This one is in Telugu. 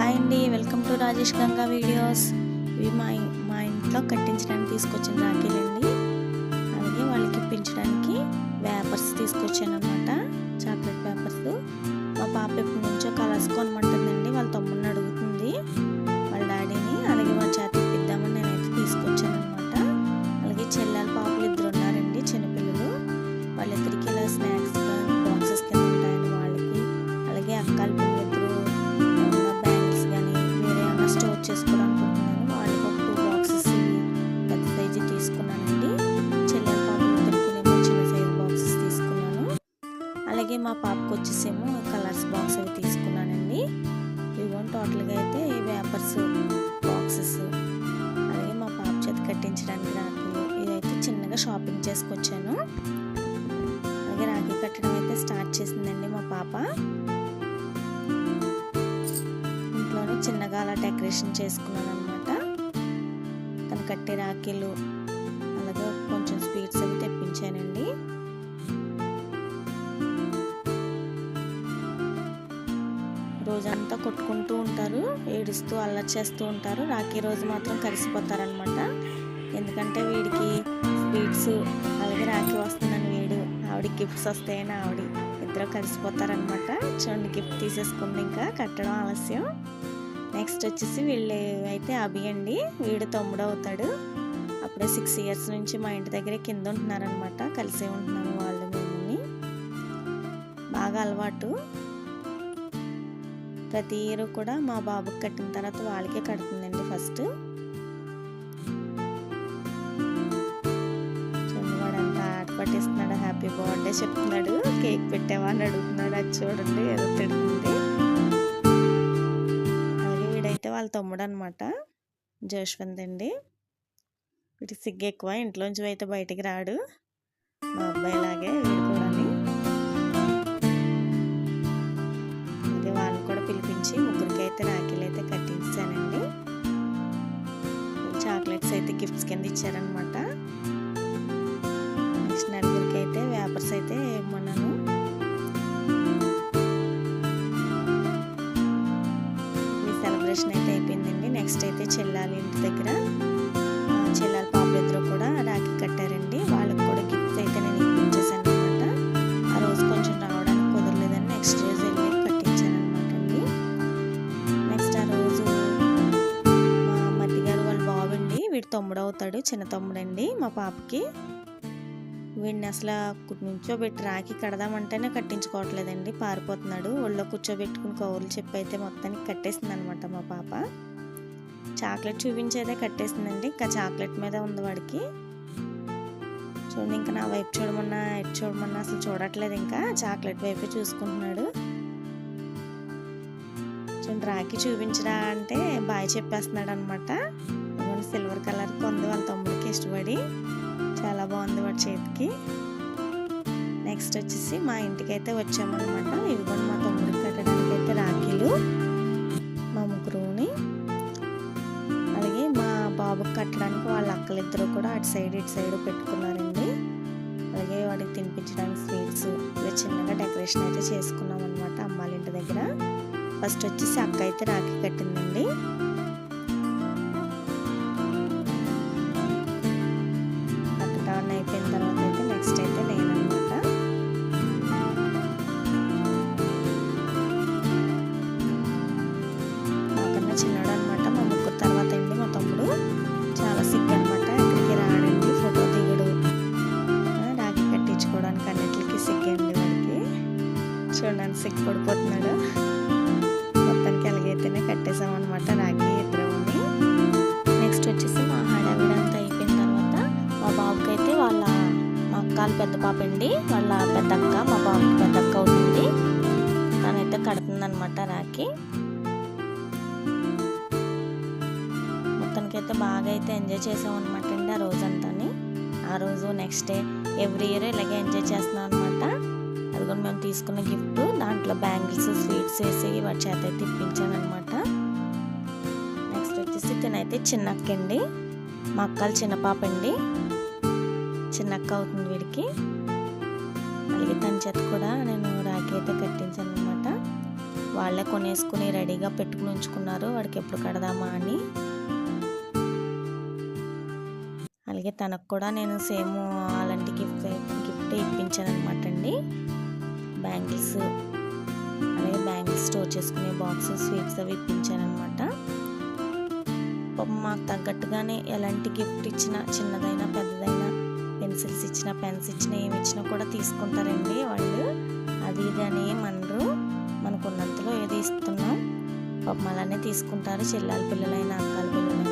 హాయ్ అండి, welcome to Rajesh Ganga videos. ఇవి మా ఇంట్లో కట్టించడానికి తీసుకొచ్చిన రాఖీలండి. అలాగే వాళ్ళకి ఇప్పించడానికి పేపర్స్ తీసుకొచ్చాను అనమాట, చాక్లెట్ పేపర్స్. మా పాప ఎప్పటి నుంచో కలర్స్ కొనమంటుందండి, వాళ్ళ తమ్ముడిని అడుగుతుంది వాళ్ళ డాడీని. అలాగే వాళ్ళ చేత ఇప్పిద్దామని నేనైతే తీసుకొచ్చాను అనమాట. అలాగే చెల్లెలు పాపలు ఇద్దరు ఉన్నారండి, చిన్నపిల్లలు. వాళ్ళిద్దరికి ఇలా స్నాక్స్ బాక్సెస్ కింద ఉంటాయండి వాళ్ళకి. అలాగే అక్కల పిల్లలు బ్యాంగిల్స్ కానీ వేరే ఏమైనా స్టోర్ చేసుకోవాలనుకుంటున్నాను. వాళ్ళకి ఒక 2 బాక్సెస్ పెద్ద సైజు తీసుకున్నానండి. చెల్లెల పాపలు ఇద్దరికి చిన్న సైజు బాక్సెస్ తీసుకున్నాను. అలాగే మా పాపకు వచ్చేసేమో కలర్స్ బాక్స్ అవి తీసుకున్నానండి. ఇదిగోండి టోటల్గా అయితే పేపర్స్ బాక్సెస్, అలాగే మా పాప చేత కట్టించడానికి రాఖీలు, ఇదైతే చిన్నగా షాపింగ్ చేసుకొచ్చాను. అలాగే రాఖీ కట్టడం అయితే స్టార్ట్ చేసిందండి మా పాప. ఇంట్లోనే చిన్నగా అలా డెకరేషన్ చేసుకున్నాను అనమాట. తను కట్టే రాఖీలు, అలాగే కొంచెం స్వీట్స్ అవి తెప్పించానండి. రోజంతా కొట్టుకుంటూ ఉంటారు, ఏడుస్తూ అల్లరి చేస్తూ ఉంటారు. రాఖీ రోజు మాత్రం కలిసిపోతారనమాట. ఎందుకంటే వీడికి స్వీట్స్, అలాగే రాఖీ వస్తుందని వీడు, ఆవిడకి గిఫ్ట్స్ వస్తాయని ఆవిడ, ఇద్దరు కలిసిపోతారనమాట. చూడండి, గిఫ్ట్ తీసేసుకుంది, ఇంకా కట్టడం ఆలస్యం. నెక్స్ట్ వచ్చేసి వీళ్ళు అయితే అభి అండి, వీడు తమ్ముడు అవుతాడు. అప్పుడే 6 ఇయర్స్ నుంచి మా ఇంటి దగ్గరే కింద ఉంటున్నారనమాట, కలిసే ఉంటున్నాము వాళ్ళు మేముని. బాగా అలవాటు. ప్రతి ఇయర్ కూడా మా బాబుకి కట్టిన తర్వాత వాళ్ళకే కడుతుందండి ఫస్ట్. చూడండి, ఆట పట్టిస్తున్నాడు, హ్యాపీ బర్త్డే చెప్తున్నాడు, కేక్ పెట్టావా అని అడుగుతున్నాడు. అది చూడండి, ఏదో తిడుతుంది. అలాగే వీడైతే వాళ్ళ తమ్ముడు అనమాట, జశ్వంత్ అండి. వీటికి సిగ్గు ఎక్కువ, ఇంట్లోంచి అయితే బయటికి రాడు. మా అబ్బాయి లాగే వీడు కూడా. అలాగే వాళ్ళని కూడా పిలిపించి ముగ్గురికి అయితే రాఖీలు అయితే కట్టించానండి. చాక్లెట్స్ అయితే గిఫ్ట్స్ కింద ఇచ్చారనమాట. నెక్స్ట్ నలుగురికి అయితే పేపర్స్ అయితే ఇవ్వమన్నాను. ఈ సెలబ్రేషన్ అయితే అయిపోయిందండి. నెక్స్ట్ అయితే చెల్లాలి ఇంటి దగ్గర చెల్లాల పాపలు ఇద్దరు కూడా రాఖీ కట్టారండి. వాళ్ళకి కూడా గిఫ్ట్స్ అయితే నేను ఇప్పించేసాను అనమాట. ఆ రోజు కొంచెం రావడానికి కుదరలేదని నెక్స్ట్ రోజు వెళ్ళి కట్టించాను అనమాట అండి. నెక్స్ట్ ఆ రోజు మా మధ్య గారు వాళ్ళ బాబు అండి, వీడి తమ్ముడు అవుతాడు, చిన్న తమ్ముడు అండి మా పాపకి. వీడిని అసలు కూర్చోబెట్టి రాఖీ కడదామంటేనే కట్టించుకోవట్లేదండి, పారిపోతున్నాడు. ఒళ్ళో కూర్చోబెట్టుకుని కౌరులు చెప్పి అయితే మొత్తానికి కట్టేసింది అనమాట మా పాప. చాక్లెట్ చూపించేదే కట్టేసిందండి, ఇంకా చాక్లెట్ మీద ఉంది వాడికి. చూడండి, ఇంకా నా వైపు చూడమన్నా ఎటు చూడమన్నా అసలు చూడట్లేదు, ఇంకా చాక్లెట్ వైపే చూసుకుంటున్నాడు. చూడండి, రాఖీ చూపించరా అంటే బాయ్ చెప్పేస్తున్నాడు అనమాట. సిల్వర్ కలర్ కొంది వాళ్ళ తమ్ముడికి ఇష్టపడి, చాలా బాగుంది వాడి చేతికి. నెక్స్ట్ వచ్చేసి మా ఇంటికి అయితే వచ్చామన్నమాట. ఇవి కూడా మా తమ్ముడికి కట్టడానికి అయితే రాఖీలు, మా ముగ్గురుని. అలాగే మా బాబుకి కట్టడానికి వాళ్ళ అక్కలిద్దరూ కూడా అటు సైడ్ ఇటు సైడ్ పెట్టుకున్నారండి. అలాగే వాడికి తినిపించడానికి స్వీట్స్, ఇలా చిన్నగా డెకరేషన్ అయితే చేసుకున్నాం అనమాట అమ్మాళ్ళ ఇంటి దగ్గర. ఫస్ట్ వచ్చేసి అక్క అయితే రాఖీ కట్టిందండి. కట్టడం అయిపోయిన తర్వాత అయితే నెక్స్ట్ అయితే నేనన్నమాట. నాకన్నా చిన్నాడు అనమాట, మా ముగ్గురు తర్వాత అండి మా తమ్ముడు. చాలా సిగ్గు అనమాట, ఎక్కడికి రాడండి, ఫోటో దిగడు, రాఖీ కట్టించుకోవడానికి అన్నిటికీ సిగ్గండి వాడికి. చూడడానికి సిగ్గు పడిపోతున్నాడు. మొత్తానికి ఎలాగైతేనే కట్టేసామన్నమాట రాఖీ ఇద్దరుని. నెక్స్ట్ వచ్చేసి మా హడావిడంతా అయిపోయిన తర్వాత మా బాబుకి అయితే మా అక్క పెద్ద పాప అండి, వాళ్ళ పెద్ద అక్క, మా బాబుకి పెద్ద అక్క అవుతుంది, తనైతే కడుతుందనమాట రాఖీ. మొత్తానికైతే బాగా అయితే ఎంజాయ్ చేసామన్నమాట అండి ఆ రోజంతా. ఆ రోజు నెక్స్ట్ డే ఎవ్రీ ఇయర్ ఇలాగే ఎంజాయ్ చేస్తున్నాం అనమాట. అది కూడా మేము తీసుకున్న గిఫ్ట్, దాంట్లో బ్యాంగిల్స్ స్వీట్స్ వేసి వాటి చేత అయితే ఇప్పించాను అనమాట. నెక్స్ట్ వచ్చేసి తినైతే చిన్నక్క అండి, మా అక్కలు చిన్న పాప అండి, చిన్నక్క అవుతుంది వీడికి. అలాగే తన చేత కూడా నేను రాఖీ అయితే కట్టించాను అనమాట. వాళ్ళే కొనేసుకుని రెడీగా పెట్టుకుని ఉంచుకున్నారు వాడికి ఎప్పుడు కడదామా అని. అలాగే తనకు కూడా నేను సేమ్ అలాంటి గిఫ్టే ఇప్పించాను అనమాట అండి. బ్యాంగిల్స్, అలాగే బ్యాంగిల్స్ స్టోర్ చేసుకునే బాక్స్, స్వీట్స్ అవి ఇప్పించాను అనమాట. మాకు తగ్గట్టుగానే ఎలాంటి గిఫ్ట్ ఇచ్చినా, చిన్నదైనా పెద్దదైనా, పెన్సిల్స్ ఇచ్చినా, పెన్స్ ఇచ్చినా, ఏమి ఇచ్చినా కూడా తీసుకుంటారండి వాళ్ళు. అది ఇది అని ఏమనరు, మనకున్నంతలో ఏది ఇస్తున్నాం పాపం అలానే తీసుకుంటారు. చెల్లెల పిల్లలైనా, అక్కల పిల్లలైనా